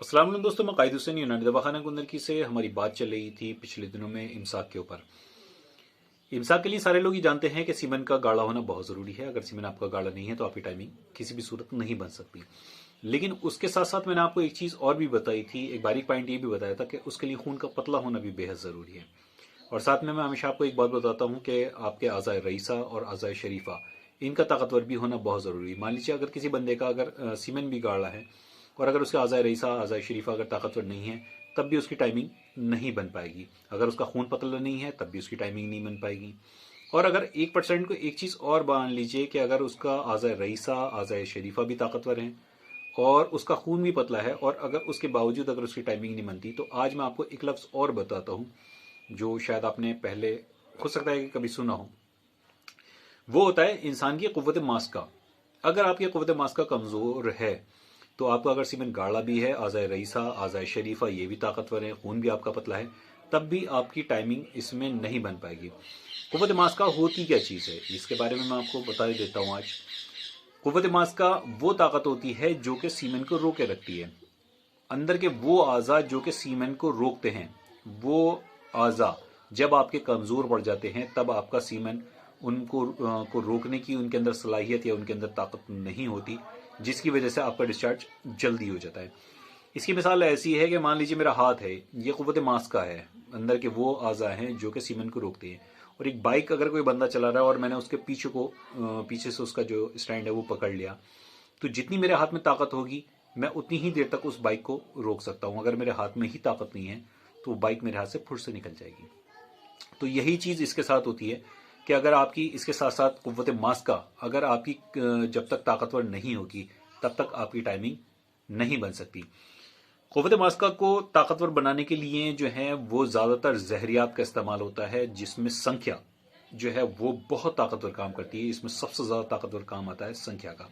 अस्सलाम वालेकुम दोस्तों, मैं कायद हुसैन यूनानी दवाखाना कुंदरकी से। हमारी बात चल रही थी पिछले दिनों में इमसाक के ऊपर। इमसाक के लिए सारे लोग ही जानते हैं कि सीमन का गाढ़ा होना बहुत ज़रूरी है। अगर सीमन आपका गाढ़ा नहीं है तो आपकी टाइमिंग किसी भी सूरत नहीं बन सकती। लेकिन उसके साथ साथ मैंने आपको एक चीज़ और भी बताई थी, एक बारीक पॉइंट ये भी बताया था कि उसके लिए खून का पतला होना भी बेहद ज़रूरी है। और साथ में मैं हमेशा आपको एक बात बताता हूँ कि आपके आज़ाए रईसा और आज़ाए शरीफा, इनका ताकतवर भी होना बहुत ज़रूरी है। मान लीजिए अगर किसी बंदे का अगर सीमन भी गाढ़ा है और अगर उसका आज़ाए रईसा आज़ाए शरीफा अगर ताकतवर नहीं है, तब भी उसकी टाइमिंग नहीं बन पाएगी। अगर उसका खून पतला नहीं है तब भी उसकी टाइमिंग नहीं बन पाएगी। और अगर 1% को एक चीज़ और मान लीजिए कि अगर उसका आज़ाए रईसा आज़ाए शरीफा भी ताकतवर है और उसका खून भी पतला है और अगर उसके बावजूद अगर उसकी टाइमिंग नहीं बनती, तो आज मैं आपको एक लफ्ज़ और बताता हूँ जो शायद आपने पहले हो सकता है कि कभी सुना हो। वो होता है इंसान की क़ुव्वत मास्का। अगर आपकी क़ुव्वत मास्का कमज़ोर है तो आपका अगर सीमन गाढ़ा भी है, आज़ाए रईसा आज़ाए शरीफा ये भी ताकतवर है, खून भी आपका पतला है, तब भी आपकी टाइमिंग इसमें नहीं बन पाएगी। क़ुव्वत मास्का होती क्या चीज़ है, इसके बारे में मैं आपको बता देता हूँ आज। क़ुव्वत मास्का वो ताकत होती है जो कि सीमन को रोके रखती है। अंदर के वो आज़ा जो कि सीमन को रोकते हैं, वो आज़ा जब आपके कमज़ोर पड़ जाते हैं, तब आपका सीमन को रोकने की उनके अंदर सलाहियत या उनके अंदर ताकत नहीं होती, जिसकी वजह से आपका डिस्चार्ज जल्दी हो जाता है। इसकी मिसाल ऐसी है कि मान लीजिए मेरा हाथ है, ये क़ुव्वत मास्का है, अंदर के वो आज़ा हैं जो कि सीमन को रोकते हैं। और एक बाइक अगर कोई बंदा चला रहा है और मैंने उसके पीछे से उसका जो स्टैंड है वो पकड़ लिया, तो जितनी मेरे हाथ में ताकत होगी मैं उतनी ही देर तक उस बाइक को रोक सकता हूँ। अगर मेरे हाथ में ही ताकत नहीं है तो वो बाइक मेरे हाथ से फुट से निकल जाएगी। तो यही चीज़ इसके साथ होती है कि अगर आपकी इसके साथ साथ क़ुव्वत मास्का अगर आपकी जब तक ताकतवर नहीं होगी तब तक आपकी टाइमिंग नहीं बन सकती। क़ुव्वत मास्का को ताकतवर बनाने के लिए जो है वो ज़्यादातर ज़हरियात का इस्तेमाल होता है, जिसमें संख्या जो है वो बहुत ताकतवर काम करती है। इसमें सबसे ज़्यादा ताकतवर काम आता है संख्या का।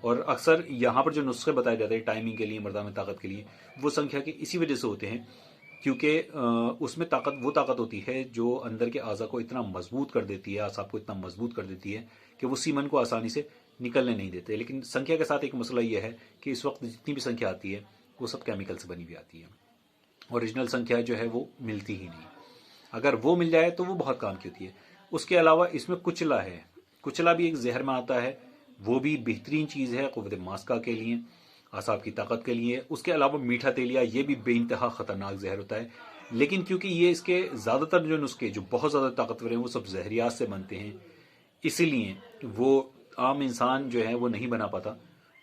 और अक्सर यहाँ पर जो नुस्खे बताए जाते हैं टाइमिंग के लिए, मर्दा में ताकत के लिए, वो संख्या के इसी वजह से होते हैं क्योंकि उसमें वो ताकत होती है जो अंदर के आज़ा को इतना मजबूत कर देती है, आसाब को इतना मजबूत कर देती है कि वो सीमन को आसानी से निकलने नहीं देते। लेकिन संख्या के साथ एक मसला ये है कि इस वक्त जितनी भी संख्या आती है वो सब केमिकल से बनी हुई आती है। ओरिजिनल संख्या जो है वो मिलती ही नहीं। अगर वो मिल जाए तो वो बहुत काम की होती है। उसके अलावा इसमें कुचला है, कुचला भी एक जहर में आता है, वो भी बेहतरीन चीज़ है क़ुव्वत मास्का के लिए, आसाब की ताकत के लिए। उसके अलावा मीठा तेलिया, ये भी बेइंतहा ख़तरनाक जहर होता है। लेकिन क्योंकि ये इसके ज़्यादातर जो नुस्खे जो बहुत ज़्यादा ताकतवर हैं वो सब जहरियात से बनते हैं, इसीलिए वो आम इंसान जो है वो नहीं बना पाता।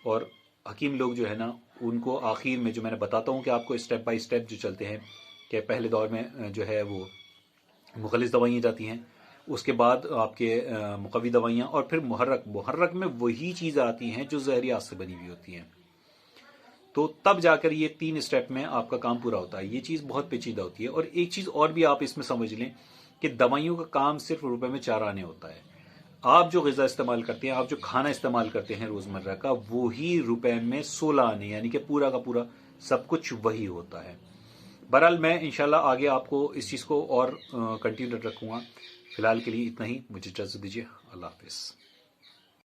और हकीम लोग जो है ना, उनको आखिर में जो मैंने बताता हूँ कि आपको स्टेप बाय स्टेप जो चलते हैं कि पहले दौर में जो है वो मुखलिस दवाइयाँ जाती हैं, उसके बाद आपके मुकवी दवाइयाँ, और फिर मुहर्रक में वही चीज़ आती हैं जो जहरियात से बनी हुई होती हैं। तो तब जाकर ये 3 स्टेप में आपका काम पूरा होता है। ये चीज़ बहुत पेचीदा होती है। और एक चीज़ और भी आप इसमें समझ लें कि दवाइयों का काम सिर्फ रुपए में 4 आने होता है। आप जो ग़िज़ा इस्तेमाल करते हैं, आप जो खाना इस्तेमाल करते हैं रोज़मर्रा का, वो ही रुपए में 16 आने, यानी कि पूरा का पूरा सब कुछ वही होता है। बहरहाल मैं इंशाल्लाह आगे आपको इस चीज़ को और कंटिन्यू रखूँगा। फ़िलहाल के लिए इतना ही, मुझे इजाज़त दीजिए। अल्लाह हाफ़िज़।